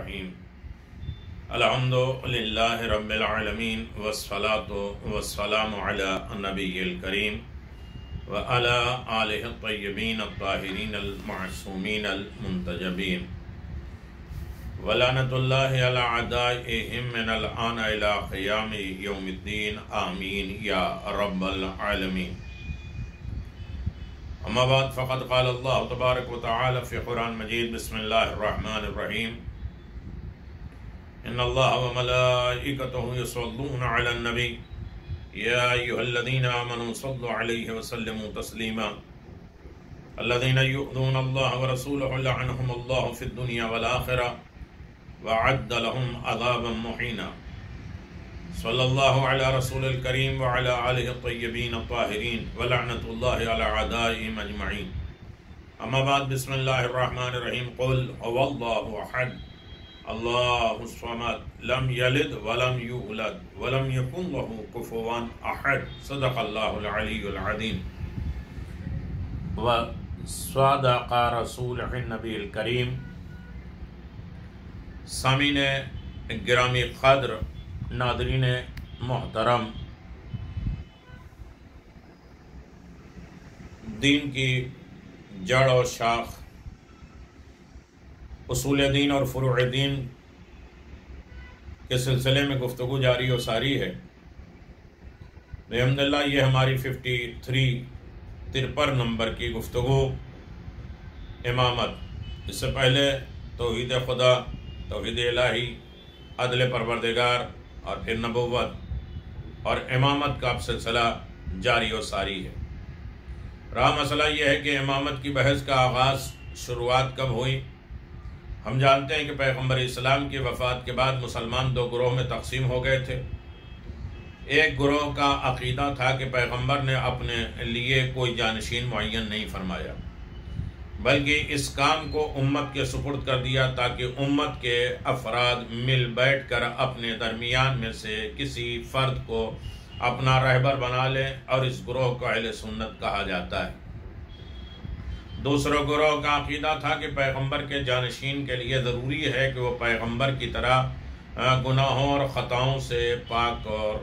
الرحیم الحمد للہ رب العالمین والصلاة والسلام علی النبی الکریم وعلی آلہ الطیبین الطاہرین المعصومین المنتجبین ولعنۃ اللہ علی اعدائہم من الآن الی قیام یوم الدین آمین یا رب العالمین. اما بعد فقد قال اللہ تبارک و تعالی فی قرآن مجید بسم اللہ الرحمن الرحیم ان اللہ وملائکتہ یصلون علی النبی یا ایھا الذین آمنوا صلوا علیہ وسلموا تسلیما الذین یؤذون اللہ ورسولہ لعنہم اللہ فی الدنیا والآخرہ وعد لهم عذابا مہینا. صلی اللہ علی رسول الکریم وعلی آلہ الطیبین الطاہرین ولعنۃ اللہ علی اعدائہم اجمعین. اما بعد بسم اللہ الرحمن الرحیم قل هو اللہ احد اللہ الصمد لم یلد ولم یولد ولم یکن له کفوا احد. صدق اللہ العلی العظیم. وصدق رسول النبی الکریم. سامعین گرامی قدر، ناظرین محترم، دین کی جڑ اور شاخ، اصول دین اور فروع دین کے سلسلے میں گفتگو جاری و ساری ہے. الحمدللہ یہ ہماری 53 نمبر کی گفتگو امامت. اس سے پہلے توحید خدا، توحید الہی، عدل پروردگار اور پھر نبوت اور امامت کا اب سلسلہ جاری و ساری ہے. رہا مسئلہ یہ ہے کہ امامت کی بحث کا آغاز، شروعات کب ہوئی. ہم جانتے ہیں کہ پیغمبر اسلام کی وفات کے بعد مسلمان دو گروہ میں تقسیم ہو گئے تھے. ایک گروہ کا عقیدہ تھا کہ پیغمبر نے اپنے لیے کوئی جانشین معین نہیں فرمایا، بلکہ اس کام کو امت کے سپرد کر دیا تاکہ امت کے افراد مل بیٹھ کر اپنے درمیان میں سے کسی فرد کو اپنا رہبر بنا لیں، اور اس گروہ کو اہل سنت کہا جاتا ہے. دوسرا گروہ کا عقیدہ تھا کہ پیغمبر کے جانشین کے لیے ضروری ہے کہ وہ پیغمبر کی طرح گناہوں اور خطاؤں سے پاک اور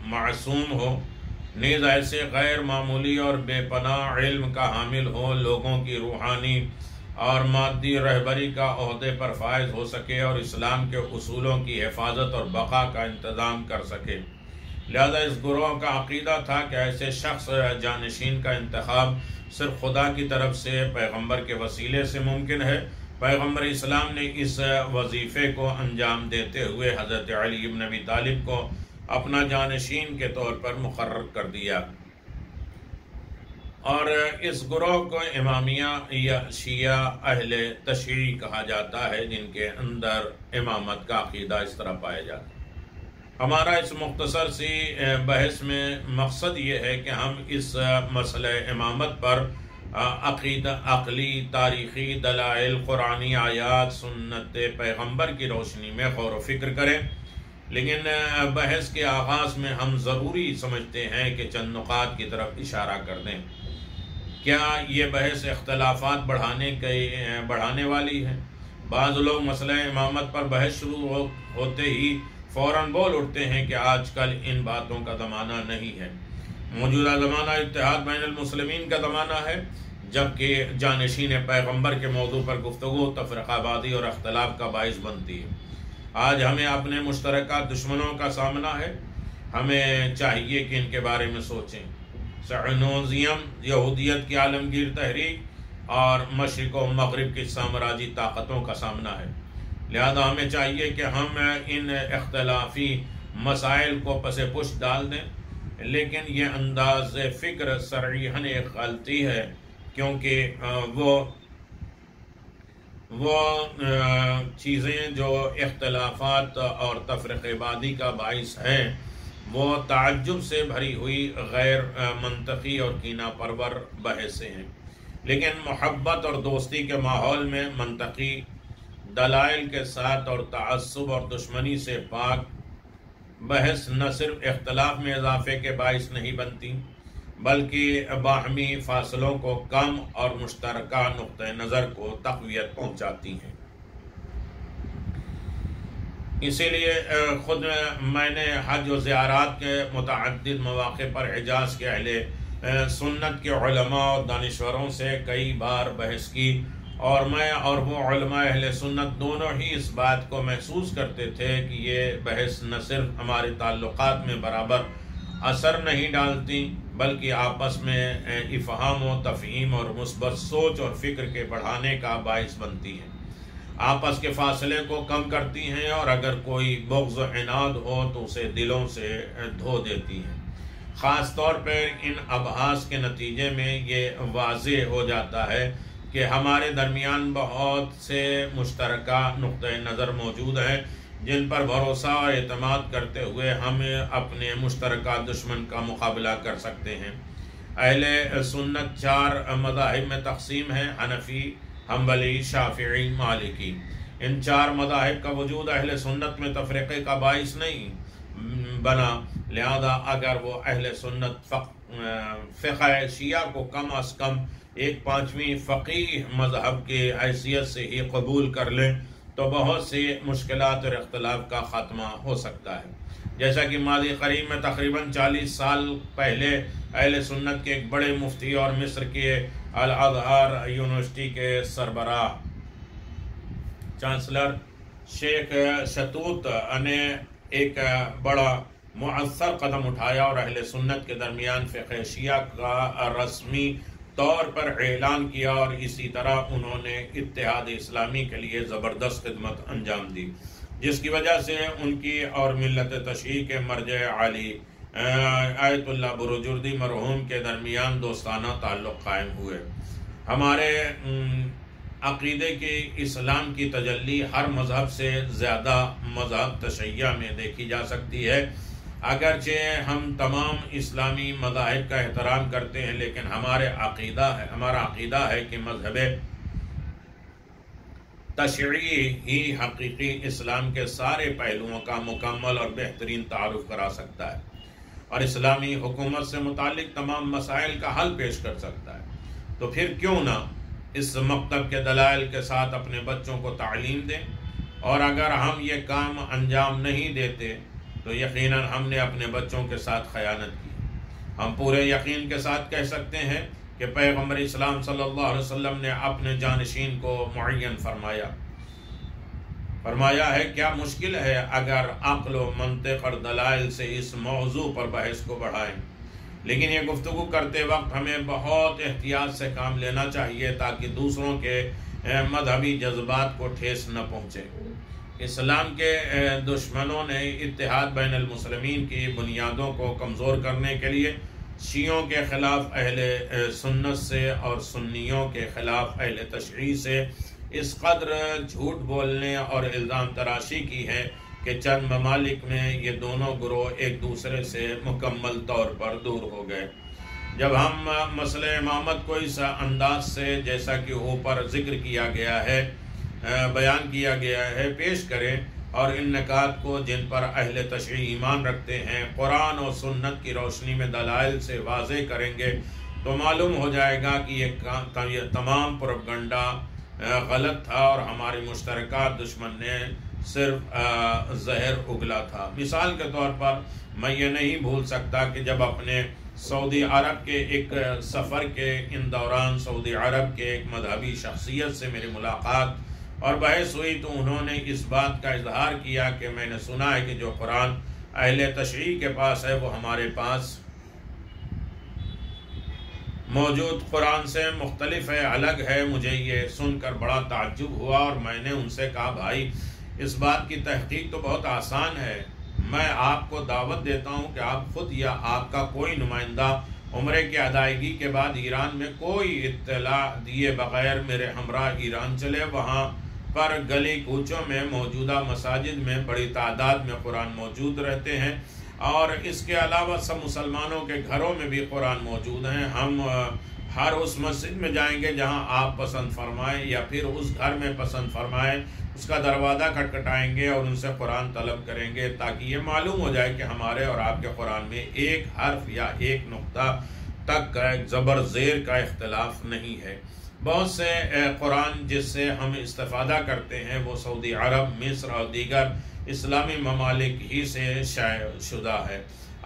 معصوم ہو، نیز ایسے غیر معمولی اور بے پناہ علم کا حامل ہو، لوگوں کی روحانی اور مادی رہبری کا عہدے پر فائز ہو سکے اور اسلام کے اصولوں کی حفاظت اور بقا کا انتظام کر سکے. لہذا اس گروہ کا عقیدہ تھا کہ ایسے شخص جانشین کا انتخاب صرف خدا کی طرف سے پیغمبر کے وسیلے سے ممکن ہے. پیغمبر اسلام نے اس وظیفے کو انجام دیتے ہوئے حضرت علی بن ابی طالب کو اپنا جانشین کے طور پر مقرر کر دیا، اور اس گروہ کو امامیہ یا شیعہ اہل تشیع کہا جاتا ہے، جن کے اندر امامت کا عقیدہ اس طرح پایا جاتا ہے. ہمارا اس مختصر سی بحث میں مقصد یہ ہے کہ ہم اس مسئلہ امامت پر عقیدہ، عقلی، تاریخی دلائل، قرآنی آیات، سنت پیغمبر کی روشنی میں غور و فکر کریں. لیکن بحث کے آغاز میں ہم ضروری سمجھتے ہیں کہ چند نقاط کی طرف اشارہ کر دیں. کیا یہ بحث اختلافات بڑھانے والی ہے؟ بعض لوگ مسئلہ امامت پر بحث شروع ہوتے ہی فوراً بول اٹھتے ہیں کہ آج کل ان باتوں کا زمانہ نہیں ہے. موجودہ زمانہ اتحاد بین المسلمین کا زمانہ ہے، جبکہ جانشین پیغمبر کے موضوع پر گفتگو تفرقہ بازی اور اختلاف کا باعث بنتی ہے. آج ہمیں اپنے مشترکہ دشمنوں کا سامنا ہے. ہمیں چاہیے کہ ان کے بارے میں سوچیں. صہیونزم، یہودیت کی عالمگیر تحریک اور مشرق و مغرب کی سامراجی طاقتوں کا سامنا ہے. لہذا ہمیں چاہیے کہ ہم ان اختلافی مسائل کو پس پشت ڈال دیں. لیکن یہ انداز فکر صریحاً ایک غلطی ہے، کیونکہ وہ چیزیں جو اختلافات اور تفرقہ بازی کا باعث ہیں وہ تعجب سے بھری ہوئی غیر منطقی اور کینہ پرور بحثیں ہیں. لیکن محبت اور دوستی کے ماحول میں منطقی دلائل کے ساتھ اور تعصب اور دشمنی سے پاک بحث نہ صرف اختلاف میں اضافے کے باعث نہیں بنتی، بلکہ باہمی فاصلوں کو کم اور مشترکہ نقطہ نظر کو تقویت پہنچاتی ہیں. اسی لیے خود میں نے حج و زیارات کے متعدد مواقع پر حجاز کے اہل سنت کے علماء اور دانشوروں سے کئی بار بحث کی، اور میں اور وہ علماء اہل سنت دونوں ہی اس بات کو محسوس کرتے تھے کہ یہ بحث نہ صرف ہمارے تعلقات میں برابر اثر نہیں ڈالتی بلکہ آپس میں افہام و تفہیم اور مثبت سوچ اور فکر کے بڑھانے کا باعث بنتی ہیں، آپس کے فاصلے کو کم کرتی ہیں، اور اگر کوئی بغض و عناد ہو تو اسے دلوں سے دھو دیتی ہیں۔ خاص طور پر ان ابحاث کے نتیجے میں یہ واضح ہو جاتا ہے کہ ہمارے درمیان بہت سے مشترکہ نقطۂ نظر موجود ہیں جن پر بھروسہ اور اعتماد کرتے ہوئے ہم اپنے مشترکہ دشمن کا مقابلہ کر سکتے ہیں۔ اہل سنت 4 مذاہب میں تقسیم ہیں: حنفی، حنبلی، شافعی، مالکی۔ ان 4 مذاہب کا وجود اہل سنت میں تفرقے کا باعث نہیں بنا، لہذا اگر وہ اہل سنت فقہ شیعہ کو کم از کم 1/5 فقیہ مذہب کی حیثیت سے ہی قبول کر لیں تو بہت سی مشکلات اور اختلاف کا خاتمہ ہو سکتا ہے۔ جیسا کہ ماضی قریب میں تقریباً 40 سال پہلے اہل سنت کے ایک بڑے مفتی اور مصر کے الازہر یونیورسٹی کے سربراہ چانسلر شیخ شتوت نے ایک بڑا مؤثر قدم اٹھایا اور اہل سنت کے درمیان فقہ شیعہ کا رسمی طور پر اعلان کیا، اور اسی طرح انہوں نے اتحاد اسلامی کے لیے زبردست خدمت انجام دی، جس کی وجہ سے ان کی اور ملت تشیع کے مرجع عالی آیت اللہ بروجردی مرحوم کے درمیان دوستانہ تعلق قائم ہوئے۔ ہمارے عقیدے کے اسلام کی تجلی ہر مذہب سے زیادہ مذہب تشیع میں دیکھی جا سکتی ہے۔ اگرچہ ہم تمام اسلامی مذاہب کا احترام کرتے ہیں، لیکن ہمارا عقیدہ ہے کہ مذہب تشیعی ہی حقیقی اسلام کے سارے پہلوؤں کا مکمل اور بہترین تعارف کرا سکتا ہے، اور اسلامی حکومت سے متعلق تمام مسائل کا حل پیش کر سکتا ہے۔ تو پھر کیوں نہ اس مکتب کے دلائل کے ساتھ اپنے بچوں کو تعلیم دیں، اور اگر ہم یہ کام انجام نہیں دیتے تو یقیناً ہم نے اپنے بچوں کے ساتھ خیانت کی۔ ہم پورے یقین کے ساتھ کہہ سکتے ہیں کہ پیغمبر اسلام صلی اللہ علیہ وسلم نے اپنے جانشین کو معین فرمایا ہے۔ کیا مشکل ہے اگر عقل و منطق اور دلائل سے اس موضوع پر بحث کو بڑھائیں، لیکن یہ گفتگو کرتے وقت ہمیں بہت احتیاط سے کام لینا چاہیے تاکہ دوسروں کے مذہبی جذبات کو ٹھیس نہ پہنچے۔ اسلام کے دشمنوں نے اتحاد بین المسلمین کی بنیادوں کو کمزور کرنے کے لیے شیعوں کے خلاف اہل سنت سے اور سنیوں کے خلاف اہل تشیع سے اس قدر جھوٹ بولنے اور الزام تراشی کی ہے کہ چند ممالک میں یہ دونوں گروہ ایک دوسرے سے مکمل طور پر دور ہو گئے۔ جب ہم مسئلہ امامت کو اس انداز سے جیسا کہ اوپر ذکر کیا گیا ہے بیان کیا گیا ہے پیش کریں، اور ان نکات کو جن پر اہل تشیع ایمان رکھتے ہیں قرآن اور سنت کی روشنی میں دلائل سے واضح کریں گے، تو معلوم ہو جائے گا کہ یہ تمام پروپیگنڈا غلط تھا اور ہماری مشترکہ دشمن نے صرف زہر اگلا تھا۔ مثال کے طور پر میں یہ نہیں بھول سکتا کہ جب اپنے سعودی عرب کے ایک سفر کے ان دوران سعودی عرب کے ایک مذہبی شخصیت سے میری ملاقات اور بحث ہوئی، تو انہوں نے اس بات کا اظہار کیا کہ میں نے سنا ہے کہ جو قرآن اہل تشیع کے پاس ہے وہ ہمارے پاس موجود قرآن سے مختلف ہے، الگ ہے۔ مجھے یہ سن کر بڑا تعجب ہوا اور میں نے ان سے کہا بھائی اس بات کی تحقیق تو بہت آسان ہے، میں آپ کو دعوت دیتا ہوں کہ آپ خود یا آپ کا کوئی نمائندہ عمرے کی ادائیگی کے بعد ایران میں کوئی اطلاع دیے بغیر میرے ہمراہ ایران چلے، وہاں پر گلی کوچوں میں موجودہ مساجد میں بڑی تعداد میں قرآن موجود رہتے ہیں، اور اس کے علاوہ سب مسلمانوں کے گھروں میں بھی قرآن موجود ہیں۔ ہم ہر اس مسجد میں جائیں گے جہاں آپ پسند فرمائیں، یا پھر اس گھر میں پسند فرمائیں، اس کا دروازہ کھٹکھٹائیں گے اور ان سے قرآن طلب کریں گے تاکہ یہ معلوم ہو جائے کہ ہمارے اور آپ کے قرآن میں ایک حرف یا ایک نقطہ تک کا ایک زبر زیر کا اختلاف نہیں ہے۔ بہت سے قرآن جس سے ہم استفادہ کرتے ہیں وہ سعودی عرب، مصر اور دیگر اسلامی ممالک ہی سے شائع شدہ ہے۔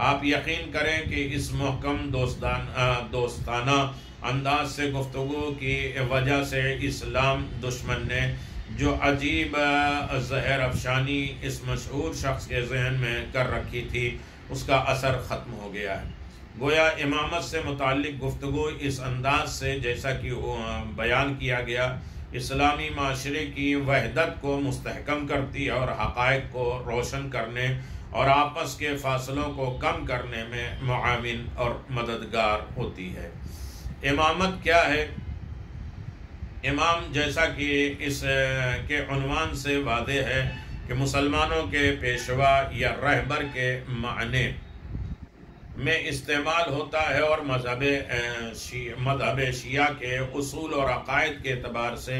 آپ یقین کریں کہ اس محکم دوستانہ انداز سے گفتگو کی وجہ سے اسلام دشمن نے جو عجیب زہر افشانی اس مشہور شخص کے ذہن میں کر رکھی تھی اس کا اثر ختم ہو گیا ہے۔ گویا امامت سے متعلق گفتگو اس انداز سے جیسا کہ بیان کیا گیا اسلامی معاشرے کی وحدت کو مستحکم کرتی ہے اور حقائق کو روشن کرنے اور آپس کے فاصلوں کو کم کرنے میں معاون اور مددگار ہوتی ہے۔ امامت کیا ہے؟ امام جیسا کہ اس کے عنوان سے واضح ہے کہ مسلمانوں کے پیشوا یا رہبر کے معنی میں استعمال ہوتا ہے اور مذہب شیعہ کے اصول اور عقائد کے اعتبار سے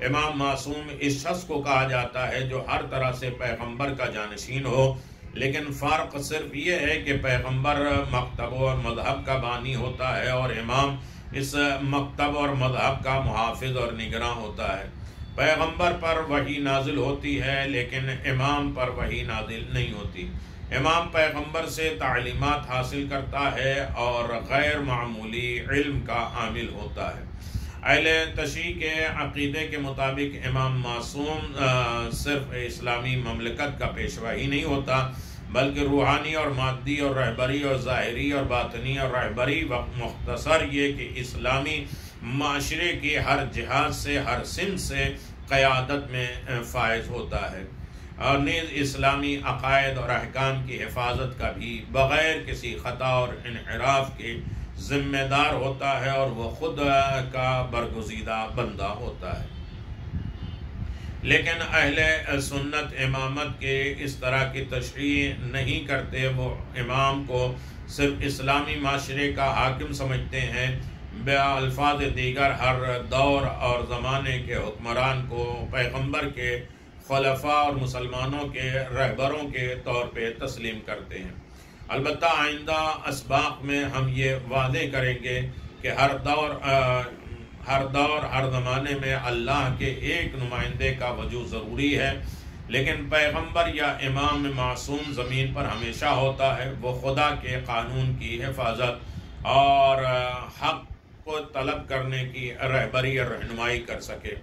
امام معصوم اس شخص کو کہا جاتا ہے جو ہر طرح سے پیغمبر کا جانشین ہو، لیکن فرق صرف یہ ہے کہ پیغمبر مکتب اور مذہب کا بانی ہوتا ہے اور امام اس مکتب اور مذہب کا محافظ اور نگراں ہوتا ہے۔ پیغمبر پر وحی نازل ہوتی ہے لیکن امام پر وحی نازل نہیں ہوتی۔ امام پیغمبر سے تعلیمات حاصل کرتا ہے اور غیر معمولی علم کا عامل ہوتا ہے۔ اہل تشیع کے عقیدے کے مطابق امام معصوم صرف اسلامی مملکت کا پیشوا ہی نہیں ہوتا بلکہ روحانی اور مادی اور رہبری اور ظاہری اور باطنی اور رہبری مختصر یہ کہ اسلامی معاشرے کی ہر جہاد سے ہر سمت سے قیادت میں فائز ہوتا ہے اور نیز اسلامی عقائد اور احکام کی حفاظت کا بھی بغیر کسی خطا اور انحراف کے ذمہ دار ہوتا ہے اور وہ خود کا برگزیدہ بندہ ہوتا ہے۔ لیکن اہل سنت امامت کے اس طرح کی تشریح نہیں کرتے۔ وہ امام کو صرف اسلامی معاشرے کا حاکم سمجھتے ہیں۔ بالفاظ دیگر ہر دور اور زمانے کے حکمران کو پیغمبر کے خلفاء اور مسلمانوں کے رہبروں کے طور پہ تسلیم کرتے ہیں۔ البتہ آئندہ اسباق میں ہم یہ واضح کریں گے کہ ہر دور ہر زمانے میں اللہ کے ایک نمائندے کا وجود ضروری ہے، لیکن پیغمبر یا امام معصوم زمین پر ہمیشہ ہوتا ہے۔ وہ خدا کے قانون کی حفاظت اور حق کو طلب کرنے کی رہبری اور رہنمائی کر سکے،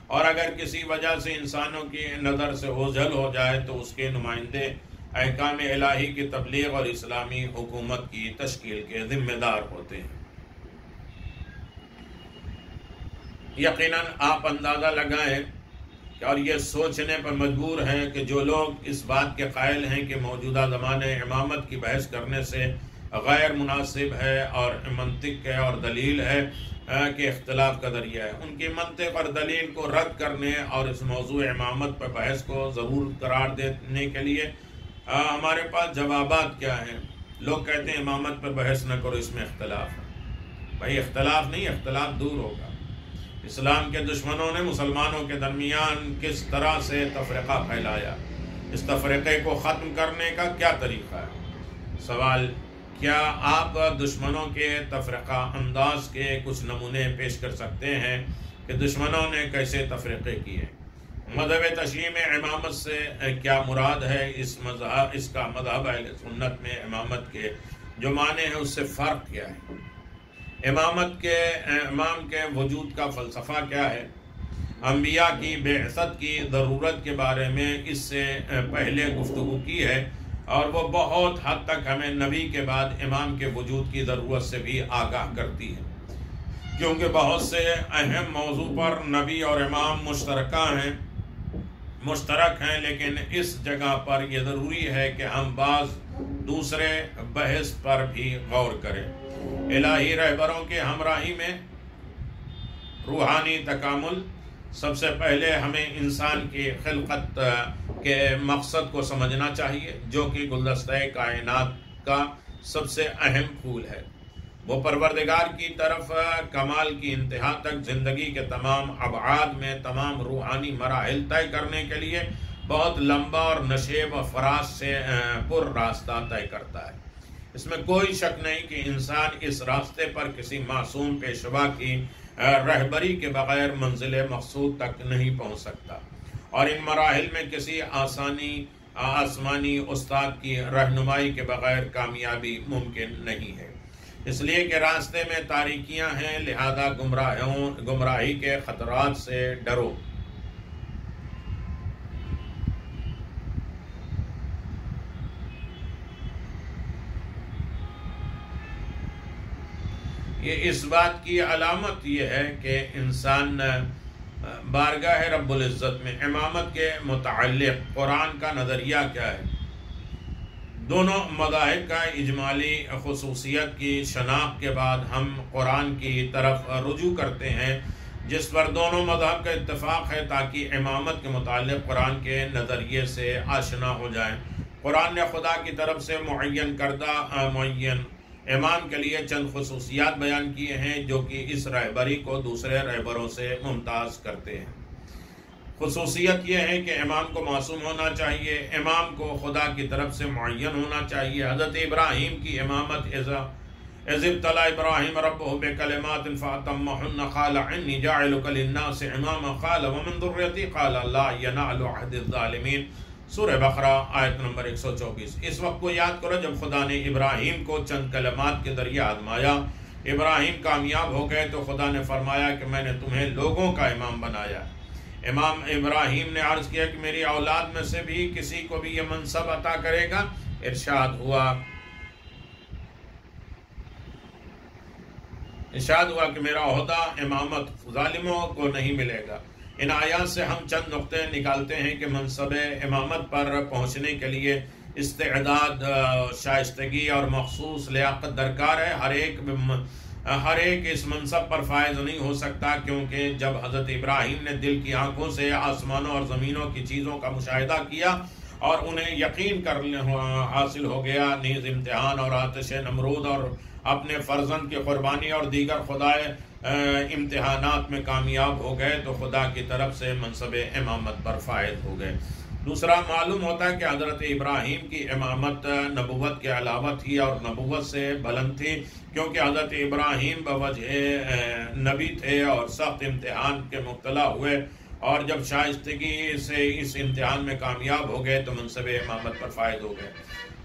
اور اگر کسی وجہ سے انسانوں کی نظر سے اوجھل ہو جائے تو اس کے نمائندے احکام الہی کی تبلیغ اور اسلامی حکومت کی تشکیل کے ذمہ دار ہوتے ہیں۔ یقیناً آپ اندازہ لگائیں اور یہ سوچنے پر مجبور ہیں کہ جو لوگ اس بات کے قائل ہیں کہ موجودہ زمانے امامت کی بحث کرنے سے غیر مناسب ہے اور منطق ہے اور دلیل ہے کہ اختلاف کا ذریعہ ہے، ان کی منطق اور دلیل کو رد کرنے اور اس موضوع امامت پر بحث کو ضرور قرار دینے کے لیے ہمارے پاس جوابات کیا ہیں۔ لوگ کہتے ہیں امامت پر بحث نہ کرو، اس میں اختلاف ہے۔ بھائی اختلاف نہیں، اختلاف دور ہوگا۔ اسلام کے دشمنوں نے مسلمانوں کے درمیان کس طرح سے تفرقہ پھیلایا، اس تفرقے کو ختم کرنے کا کیا طریقہ ہے؟ سوال، کیا آپ دشمنوں کے تفرقہ انداز کے کچھ نمونے پیش کر سکتے ہیں کہ دشمنوں نے کیسے تفرقے کیے؟ مذہب تشیع میں امامت سے کیا مراد ہے؟ اس کا مذہب اہل سنت میں امامت کے جو معنی ہے اس سے فرق کیا ہے؟ امام کے وجود کا فلسفہ کیا ہے؟ انبیاء کی بعثت کی ضرورت کے بارے میں اس سے پہلے گفتگو کی ہے، اور وہ بہت حد تک ہمیں نبی کے بعد امام کے وجود کی ضرورت سے بھی آگاہ کرتی ہے، کیونکہ بہت سے اہم موضوع پر نبی اور امام مشترک ہیں، لیکن اس جگہ پر یہ ضروری ہے کہ ہم بعض دوسرے بحث پر بھی غور کریں۔ الہی رہبروں کے ہمراہی میں روحانی تکامل، سب سے پہلے ہمیں انسان کی خلقت کے مقصد کو سمجھنا چاہیے، جو کہ گلدستہ کائنات کا سب سے اہم پھول ہے۔ وہ پروردگار کی طرف کمال کی انتہا تک زندگی کے تمام ابعاد میں تمام روحانی مراحل طے کرنے کے لیے بہت لمبا اور نشیب و فراز سے پر راستہ طے کرتا ہے۔ اس میں کوئی شک نہیں کہ انسان اس راستے پر کسی معصوم پیشوا کی رہبری کے بغیر منزل مقصود تک نہیں پہنچ سکتا، اور ان مراحل میں کسی آسمانی استاد کی رہنمائی کے بغیر کامیابی ممکن نہیں ہے۔ اس لیے کہ راستے میں تاریکیاں ہیں، لہذا گمراہی کے خطرات سے ڈرو۔ یہ اس بات کی علامت یہ ہے کہ انسان بارگاہ رب العزت میں امامت کے متعلق قرآن کا نظریہ کیا ہے۔ دونوں مذاہب کا اجمالی خصوصیت کی شناخت کے بعد ہم قرآن کی طرف رجوع کرتے ہیں، جس پر دونوں مذہب کا اتفاق ہے، تاکہ امامت کے متعلق قرآن کے نظریے سے آشنا ہو جائیں۔ قرآن نے خدا کی طرف سے معین کردہ معین امام کے لیے چند خصوصیات بیان کیے ہیں جو کہ اس رہبری کو دوسرے رہبروں سے ممتاز کرتے ہیں۔ خصوصیت یہ ہے کہ امام کو معصوم ہونا چاہیے، امام کو خدا کی طرف سے معین ہونا چاہیے۔ حضرت ابراہیم کی امامت اذ ابتلى ابراہیم ربہ بکلمات فاتمہن قال انی جاعلک للناس اماما قال ومن ذریتی قال لا ینال عہد الظالمین، سورہ بقرہ آیت نمبر 124۔ اس وقت کو یاد کرو جب خدا نے ابراہیم کو چند کلمات کے ذریعے آزمایا، ابراہیم کامیاب ہو گئے تو خدا نے فرمایا کہ میں نے تمہیں لوگوں کا امام بنایا۔ امام ابراہیم نے عرض کیا کہ میری اولاد میں سے بھی کسی کو بھی یہ منصب عطا کرے گا؟ ارشاد ہوا کہ میرا عہدہ امامت ظالموں کو نہیں ملے گا۔ ان آیات سے ہم چند نقطے نکالتے ہیں کہ منصب امامت پر پہنچنے کے لیے استعداد، شائستگی اور مخصوص لیاقت درکار ہے۔ ہر ایک اس منصب پر فائز نہیں ہو سکتا، کیونکہ جب حضرت ابراہیم نے دل کی آنکھوں سے آسمانوں اور زمینوں کی چیزوں کا مشاہدہ کیا اور انہیں یقین کر حاصل ہو گیا، نیز امتحان اور آتش نمرود اور اپنے فرزند کی قربانی اور دیگر خدائے امتحانات میں کامیاب ہو گئے تو خدا کی طرف سے منصب امامت پر فائز ہو گئے۔ دوسرا، معلوم ہوتا ہے کہ حضرت ابراہیم کی امامت نبوت کے علاوہ تھی اور نبوت سے بلند تھی، کیونکہ حضرت ابراہیم بوجہ نبی تھے اور سخت امتحان کے مبتلا ہوئے، اور جب شائستگی سے اس امتحان میں کامیاب ہو گئے تو منصب امامت پر فائز ہو گئے۔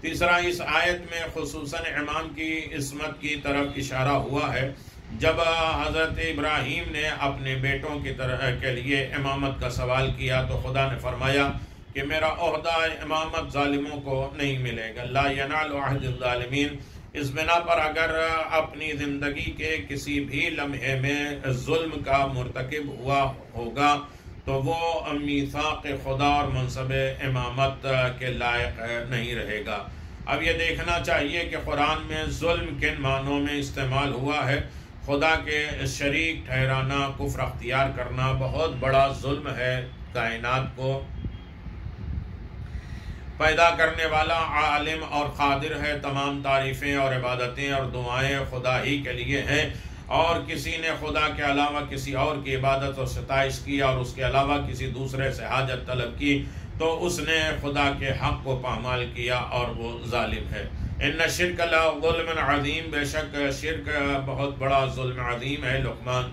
تیسرا، اس آیت میں خصوصاً امام کی عصمت کی طرف اشارہ ہوا ہے۔ جب حضرت ابراہیم نے اپنے بیٹوں کی طرح کے لیے امامت کا سوال کیا تو خدا نے فرمایا کہ میرا عہدہ امامت ظالموں کو نہیں ملے گا، لا ینال عہد الظالمین۔ اس بنا پر اگر اپنی زندگی کے کسی بھی لمحے میں ظلم کا مرتکب ہوا ہوگا تو وہ میثاق خدا اور منصب امامت کے لائق نہیں رہے گا۔ اب یہ دیکھنا چاہیے کہ قرآن میں ظلم کن معنوں میں استعمال ہوا ہے۔ خدا کے شریک ٹھہرانا، کفر اختیار کرنا بہت بڑا ظلم ہے۔ کائنات کو پیدا کرنے والا عالم اور قادر ہے، تمام تعریفیں اور عبادتیں اور دعائیں خدا ہی کے لیے ہیں، اور کسی نے خدا کے علاوہ کسی اور کی عبادت اور ستائش کی اور اس کے علاوہ کسی دوسرے سے حاجت طلب کی تو اس نے خدا کے حق کو پامال کیا اور وہ ظالم ہے۔ ان شرک لظلم عظیم، بے شک شرک بہت بڑا ظلم عظیم ہے۔ لقمان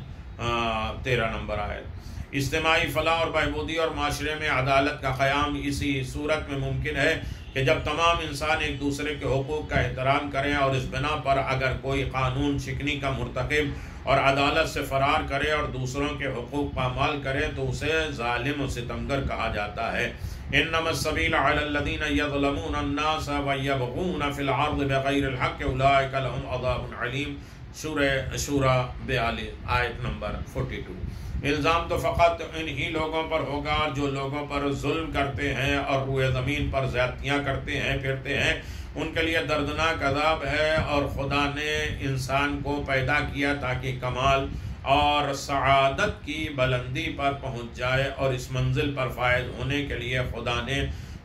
13 نمبر آیت۔ اجتماعی فلاح اور بہبودی اور معاشرے میں عدالت کا قیام اسی صورت میں ممکن ہے کہ جب تمام انسان ایک دوسرے کے حقوق کا احترام کریں، اور اس بنا پر اگر کوئی قانون شکنی کا مرتکب اور عدالت سے فرار کرے اور دوسروں کے حقوق پامال کرے تو اسے ظالم و ستمگر کہا جاتا ہے۔ انما السبیل علی الذین یظلمون الناس ویبغون فی الارض بغیر الحق اولئک لهم عذاب علیم، سورہ شورى 42 آیت نمبر 42۔ الزام تو فقط انہی لوگوں پر ہوگا جو لوگوں پر ظلم کرتے ہیں اور روئے زمین پر زیادتیاں کرتے ہیں پھرتے ہیں، ان کے لیے دردناک عذاب ہے۔ اور خدا نے انسان کو پیدا کیا تاکہ کمال اور سعادت کی بلندی پر پہنچ جائے، اور اس منزل پر فائز ہونے کے لیے خدا نے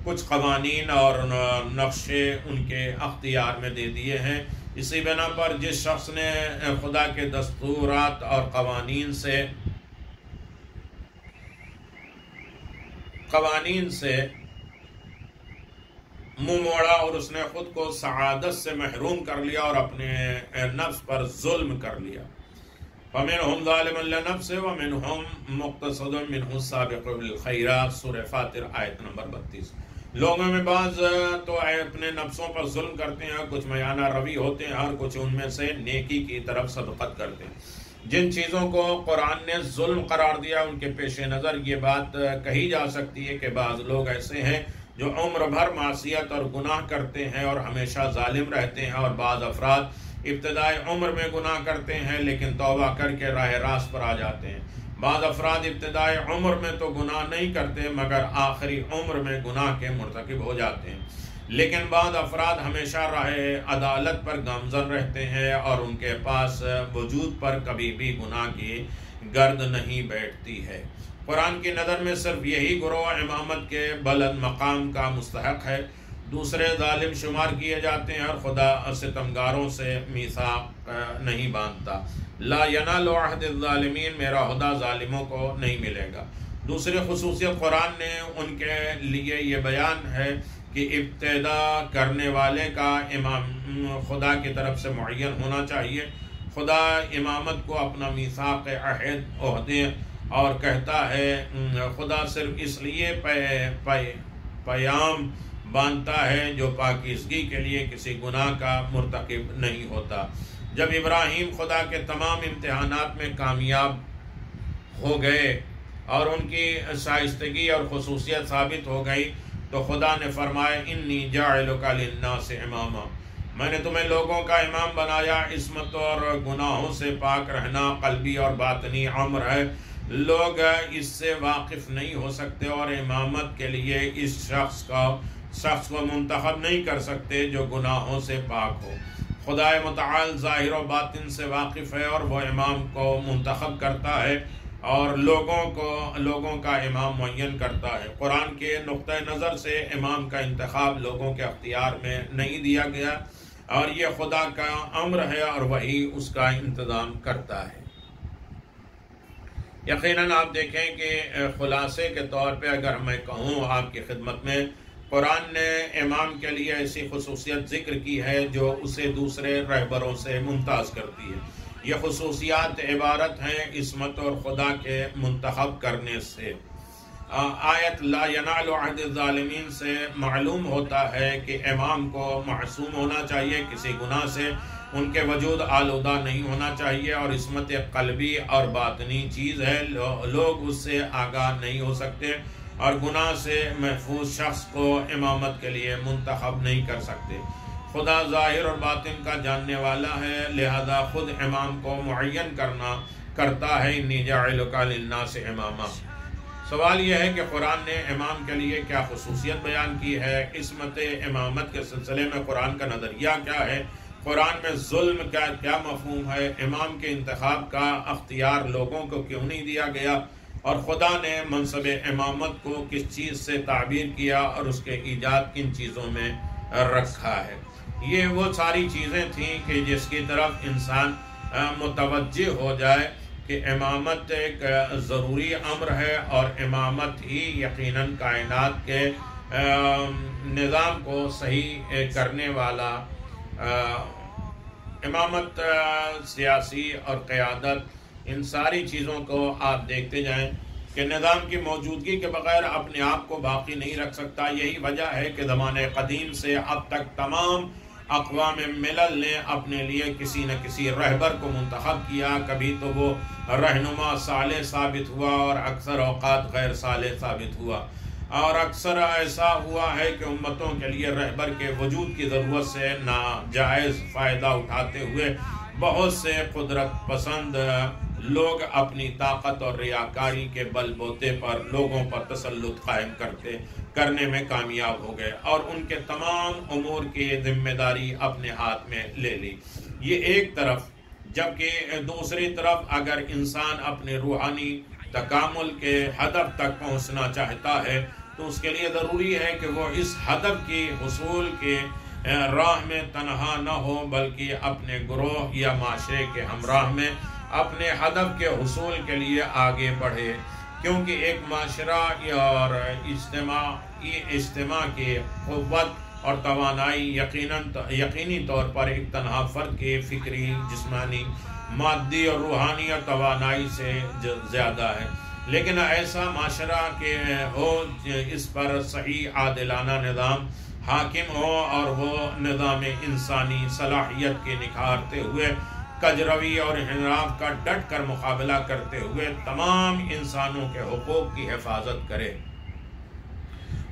کچھ قوانین اور نقشے ان کے اختیار میں دے دیے ہیں۔ اسی بنا پر جس شخص نے خدا کے دستورات اور قوانین سے منہ موڑا اور اس نے خود کو سعادت سے محروم کر لیا اور اپنے نفس پر ظلم کر لیا، فَمِنْهُمْ ظَالِمٌ لِنَفْسِهِ وَمِنْهُمْ مُقْتَصِدٌ مِنْهُ السَّابِقُ بِالْخَيْرَاتِ سورہ فاطر آیت نمبر 32۔ لوگوں میں بعض تو اپنے نفسوں پر ظلم کرتے ہیں، کچھ میانہ روی ہوتے ہیں، اور کچھ ان میں سے نیکی کی طرف سبقت کرتے ہیں۔ جن چیزوں کو قرآن نے ظلم قرار دیا ان کے پیش نظر یہ بات کہی جا سکتی ہے کہ بعض لوگ ایسے ہیں جو عمر بھر معصیت اور گناہ کرتے ہیں اور ہمیشہ ظالم رہتے ہیں، اور بعض افراد ابتدائی عمر میں گناہ کرتے ہیں لیکن توبہ کر کے راہ راست پر آ جاتے ہیں۔ بعض افراد ابتدائی عمر میں تو گناہ نہیں کرتے مگر آخری عمر میں گناہ کے مرتکب ہو جاتے ہیں، لیکن بعض افراد ہمیشہ راہ عدالت پر گامزن رہتے ہیں اور ان کے پاس وجود پر کبھی بھی گناہ کی گرد نہیں بیٹھتی ہے۔ قرآن کی نظر میں صرف یہی گروہ امامت کے بلند مقام کا مستحق ہے، دوسرے ظالم شمار کیے جاتے ہیں اور خدا ستمگاروں سے میثاق نہیں باندھتا۔ لا ینال عہد الظالمین، میرا عہدہ ظالموں کو نہیں ملے گا۔ دوسری خصوصیت قرآن نے ان کے لیے یہ بیان ہے کہ ابتدا کرنے والے کا امام خدا کی طرف سے معین ہونا چاہیے۔ خدا امامت کو اپنا میثاق عہدے اور کہتا ہے، خدا صرف اس لیے پیام باندھتا ہے جو پاکیزگی کے لیے کسی گناہ کا مرتکب نہیں ہوتا۔ جب ابراہیم خدا کے تمام امتحانات میں کامیاب ہو گئے اور ان کی شائستگی اور خصوصیت ثابت ہو گئی تو خدا نے فرمایا انی جاعلک للناس اماما، میں نے تمہیں لوگوں کا امام بنایا۔ عصمت اور گناہوں سے پاک رہنا قلبی اور باطنی امر ہے، لوگ اس سے واقف نہیں ہو سکتے اور امامت کے لیے اس شخص کو منتخب نہیں کر سکتے جو گناہوں سے پاک ہو۔ خدا متعال ظاہر و باطن سے واقف ہے اور وہ امام کو منتخب کرتا ہے اور لوگوں کا امام معین کرتا ہے۔ قرآن کے نقطہ نظر سے امام کا انتخاب لوگوں کے اختیار میں نہیں دیا گیا اور یہ خدا کا امر ہے اور وہی اس کا انتظام کرتا ہے۔ یقیناً آپ دیکھیں کہ خلاصے کے طور پہ اگر میں کہوں آپ کی خدمت میں، قرآن نے امام کے لیے ایسی خصوصیت ذکر کی ہے جو اسے دوسرے رہبروں سے ممتاز کرتی ہے۔ یہ خصوصیات عبارت ہیں عصمت اور خدا کے منتخب کرنے سے۔ آیت لا ینال عہد الظالمین سے معلوم ہوتا ہے کہ امام کو معصوم ہونا چاہیے، کسی گناہ سے ان کے وجود آلودہ نہیں ہونا چاہیے، اور عصمت قلبی اور باطنی چیز ہے، لوگ اس سے آگاہ نہیں ہو سکتے اور گناہ سے محفوظ شخص کو امامت کے لیے منتخب نہیں کر سکتے۔ خدا ظاہر اور باطن کا جاننے والا ہے، لہذا خود امام کو معین کرتا ہے انی جاعلک للناس اماما۔ سوال یہ ہے کہ قرآن نے امام کے لیے کیا خصوصیت بیان کی ہے؟ عصمت امامت کے سلسلے میں قرآن کا نظریہ کیا ہے؟ قرآن میں ظلم کا کیا مفہوم ہے؟ امام کے انتخاب کا اختیار لوگوں کو کیوں نہیں دیا گیا؟ اور خدا نے منصب امامت کو کس چیز سے تعبیر کیا اور اس کے ایجاد کن چیزوں میں رکھا ہے؟ یہ وہ ساری چیزیں تھیں کہ جس کی طرف انسان متوجہ ہو جائے کہ امامت ایک ضروری امر ہے اور امامت ہی یقیناً کائنات کے نظام کو صحیح کرنے والا، امامت، سیاسی اور قیادت، ان ساری چیزوں کو آپ دیکھتے جائیں کہ نظام کی موجودگی کے بغیر اپنے آپ کو باقی نہیں رکھ سکتا۔ یہی وجہ ہے کہ زمانے قدیم سے اب تک تمام اقوام ملل نے اپنے لیے کسی نہ کسی رہبر کو منتخب کیا، کبھی تو وہ رہنما صالح ثابت ہوا اور اکثر اوقات غیر صالح ثابت ہوا، اور اکثر ایسا ہوا ہے کہ امتوں کے لیے رہبر کے وجود کی ضرورت سے ناجائز فائدہ اٹھاتے ہوئے بہت سے قدرت پسند لوگ اپنی طاقت اور ریاکاری کے بل بوتے پر لوگوں پر تسلط قائم کرنے میں کامیاب ہو گئے اور ان کے تمام امور کی ذمہ داری اپنے ہاتھ میں لے لی۔ یہ ایک طرف، جبکہ دوسری طرف اگر انسان اپنے روحانی تکامل کے ہدف تک پہنچنا چاہتا ہے تو اس کے لیے ضروری ہے کہ وہ اس ہدف کی حصول کے راہ میں تنہا نہ ہو بلکہ اپنے گروہ یا معاشرے کے ہمراہ میں اپنے ہدف کے حصول کے لیے آگے بڑھے، کیونکہ ایک معاشرہ اور اجتماع کی قوت اور توانائی یقینی طور پر ایک تنہا فرد کے فکری، جسمانی، مادی اور روحانی اور توانائی سے زیادہ ہے، لیکن ایسا معاشرہ کہ ہو اس پر صحیح عادلانہ نظام حاکم ہو، اور وہ نظام انسانی صلاحیت کے نکھارتے ہوئے کجروی اور انحراف کا ڈٹ کر مقابلہ کرتے ہوئے تمام انسانوں کے حقوق کی حفاظت کرے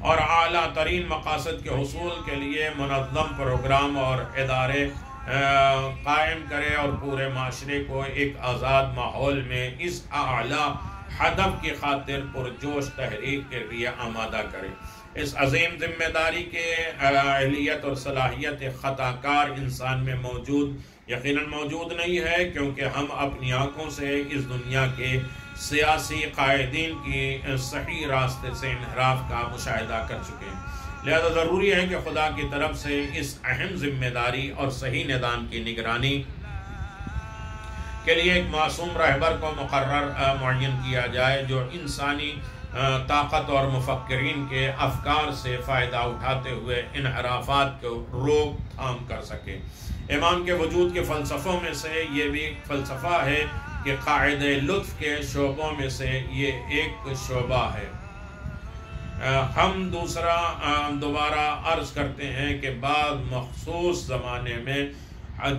اور اعلیٰ ترین مقاصد کے حصول کے لیے منظم پروگرام اور ادارے قائم کرے، اور پورے معاشرے کو ایک آزاد ماحول میں اس اعلیٰ ہدف کی خاطر پرجوش تحریک کے لیے آمادہ کرے۔ اس عظیم ذمہ داری کے اہلیت اور صلاحیت خطا کار انسان میں یقیناً موجود نہیں ہے، کیونکہ ہم اپنی آنکھوں سے اس دنیا کے سیاسی قائدین کی صحیح راستے سے انحراف کا مشاہدہ کر چکے ہیں۔ لہذا ضروری ہے کہ خدا کی طرف سے اس اہم ذمہ داری اور صحیح نظام کی نگرانی کے لیے ایک معصوم رہبر کو معین کیا جائے، جو انسانی طاقت اور مفکرین کے افکار سے فائدہ اٹھاتے ہوئے انحرافات کو روک تھام کر سکے۔ امام کے وجود کے فلسفوں میں سے یہ بھی ایک فلسفہ ہے کہ قاعدہ لطف کے شعبوں میں سے یہ ایک شعبہ ہے۔ ہم دوبارہ عرض کرتے ہیں کہ بعض مخصوص زمانے میں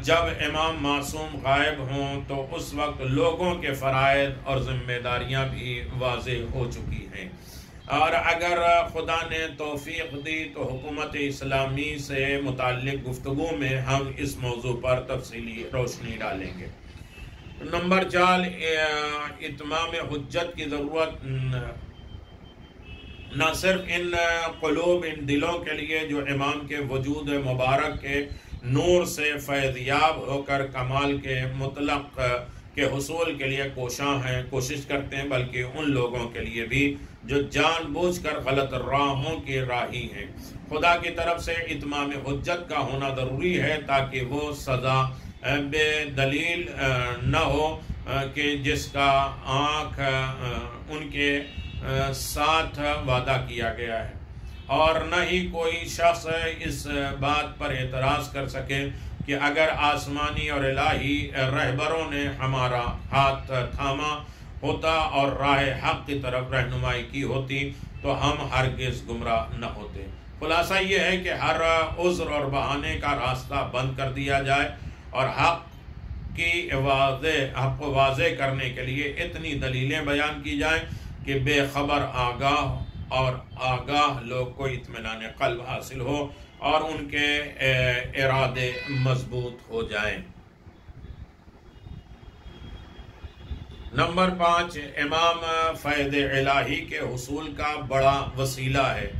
جب امام معصوم غائب ہوں تو اس وقت لوگوں کے فرائض اور ذمہ داریاں بھی واضح ہو چکی ہیں، اور اگر خدا نے توفیق دی تو حکومت اسلامی سے متعلق گفتگو میں ہم اس موضوع پر تفصیلی روشنی ڈالیں گے۔ نمبر 4، اتمام حجت کی ضرورت نہ صرف ان قلوب، ان دلوں کے لیے جو امام کے وجود مبارک کے نور سے فیضیاب ہو کر کمال کے مطلق کے حصول کے لیے کوشش کرتے ہیں، بلکہ ان لوگوں کے لیے بھی جو جان بوجھ کر غلط راہوں کی راہی ہیں۔ خدا کی طرف سے اتمام حجت کا ہونا ضروری ہے تاکہ وہ سزا بے دلیل نہ ہو کہ جس کا آنکھ ان کے ساتھ وعدہ کیا گیا ہے، اور نہ ہی کوئی شخص اس بات پر اعتراض کر سکے کہ اگر آسمانی اور الہی رہبروں نے ہمارا ہاتھ تھاما ہوتا اور راہ حق کی طرف رہنمائی کی ہوتی تو ہم ہرگز گمراہ نہ ہوتے۔ خلاصہ یہ ہے کہ ہر عذر اور بہانے کا راستہ بند کر دیا جائے اور حق کو واضح کرنے کے لیے اتنی دلیلیں بیان کی جائیں کہ بے خبر آگاہ لوگ کو اطمینان قلب حاصل ہو اور ان کے ارادے مضبوط ہو جائیں۔ نمبر 5، امام فیض الہی کے حصول کا بڑا وسیلہ ہے۔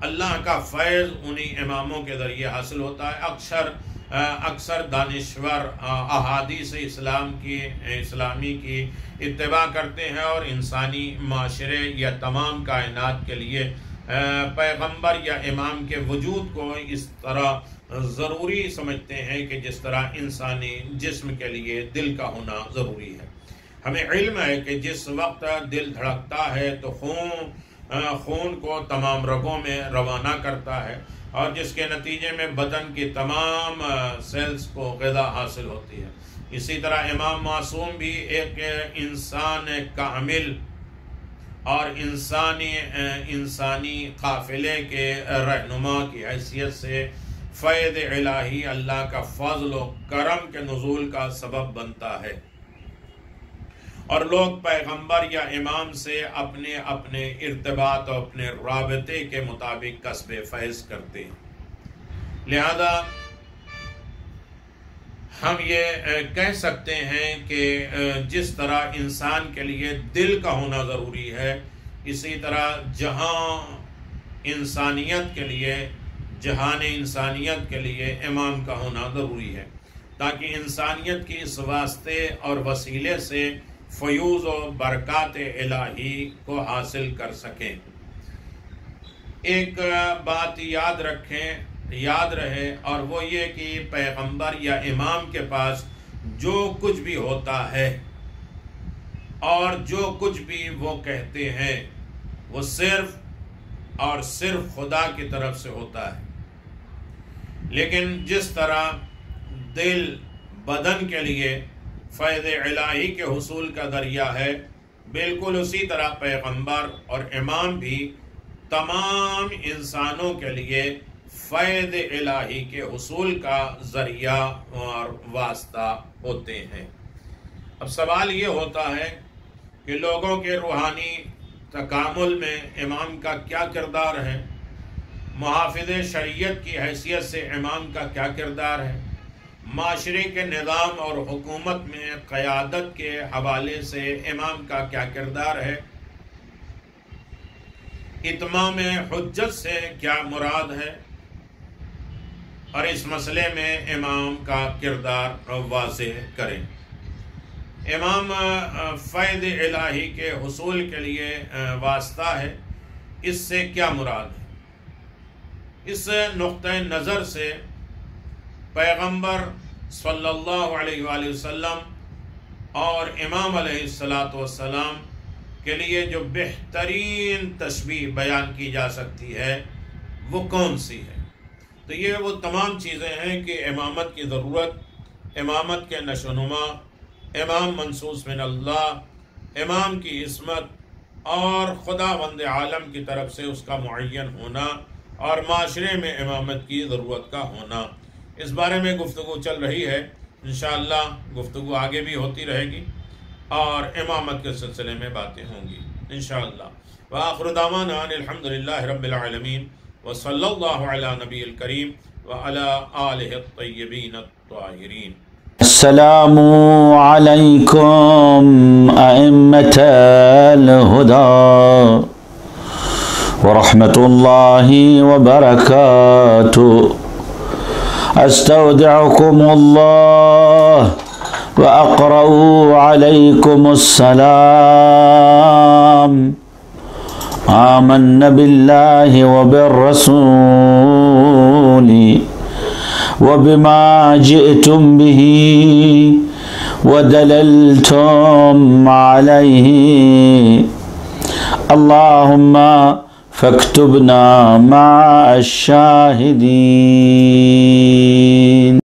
اللہ کا فیض انہی اماموں کے ذریعے حاصل ہوتا ہے۔ اکثر دانشور احادیث اسلامی کی اتباع کرتے ہیں اور انسانی معاشرے یا تمام کائنات کے لیے پیغمبر یا امام کے وجود کو اس طرح ضروری سمجھتے ہیں کہ جس طرح انسانی جسم کے لیے دل کا ہونا ضروری ہے۔ ہمیں علم ہے کہ جس وقت دل دھڑکتا ہے تو خون کو تمام رگوں میں روانہ کرتا ہے، اور جس کے نتیجے میں بدن کی تمام سیلز کو غذا حاصل ہوتی ہے۔ اسی طرح امام معصوم بھی ایک انسان کامل اور انسانی قافلے کے رہنما کی حیثیت سے فیض الہی اللہ کا فضل و کرم کے نزول کا سبب بنتا ہے، اور لوگ پیغمبر یا امام سے اپنے ارتباط اور اپنے رابطے کے مطابق کسب فیض کرتے ہیں۔ لہذا ہم یہ کہہ سکتے ہیں کہ جس طرح انسان کے لیے دل کا ہونا ضروری ہے، اسی طرح جہان انسانیت کے لیے امام کا ہونا ضروری ہے، تاکہ انسانیت کی اس واسطے اور وسیلے سے فیوز و برکات الہی کو حاصل کر سکیں۔ ایک بات یاد رہے، اور وہ یہ کہ پیغمبر یا امام کے پاس جو کچھ بھی ہوتا ہے اور جو کچھ بھی وہ کہتے ہیں وہ صرف اور صرف خدا کی طرف سے ہوتا ہے، لیکن جس طرح دل بدن کے لیے فیض الہی کے حصول کا ذریعہ ہے، بالکل اسی طرح پیغمبر اور امام بھی تمام انسانوں کے لیے فیض الہی کے حصول کا ذریعہ اور واسطہ ہوتے ہیں۔ اب سوال یہ ہوتا ہے کہ لوگوں کے روحانی تکامل میں امام کا کیا کردار ہے، محافظ شریعت کی حیثیت سے امام کا کیا کردار ہے، معاشرے کے نظام اور حکومت میں قیادت کے حوالے سے امام کا کیا کردار ہے، اتمام حجت سے کیا مراد ہے، اور اس مسئلے میں امام کا کردار واضح کریں۔ امام فیض الہی کے حصول کے لیے واسطہ ہے، اس سے کیا مراد ہے؟ اس نقطۂ نظر سے پیغمبر صلی اللہ علیہ وآلہ وسلم اور امام علیہ السلام کے لیے جو بہترین تشبیہ بیان کی جا سکتی ہے وہ کون سی ہے؟ تو یہ وہ تمام چیزیں ہیں کہ امامت کی ضرورت، امامت کے نشو و نما، امام منصوص من اللہ، امام کی عصمت اور خداوند عالم کی طرف سے اس کا معین ہونا اور معاشرے میں امامت کی ضرورت کا ہونا، اس بارے میں گفتگو چل رہی ہے۔ انشاءاللہ گفتگو آگے بھی ہوتی رہے گی اور امامت کے سلسلے میں باتیں ہوں گی انشاءاللہ۔ وآخر دعوانا الحمدللہ رب العالمین وصلی اللہ علی نبی الکریم وعلی آلہ الطیبین الطاہرین۔ السلام علیکم ائمة الہدی ورحمۃ اللہ وبرکاتہ۔ استودعکم اللہ وأقرأ عليكم السلام۔ آمنا بالله وبالرسول وبما جئتم به ودللتم عليه، اللهم فاكتبنا مع الشاهدين۔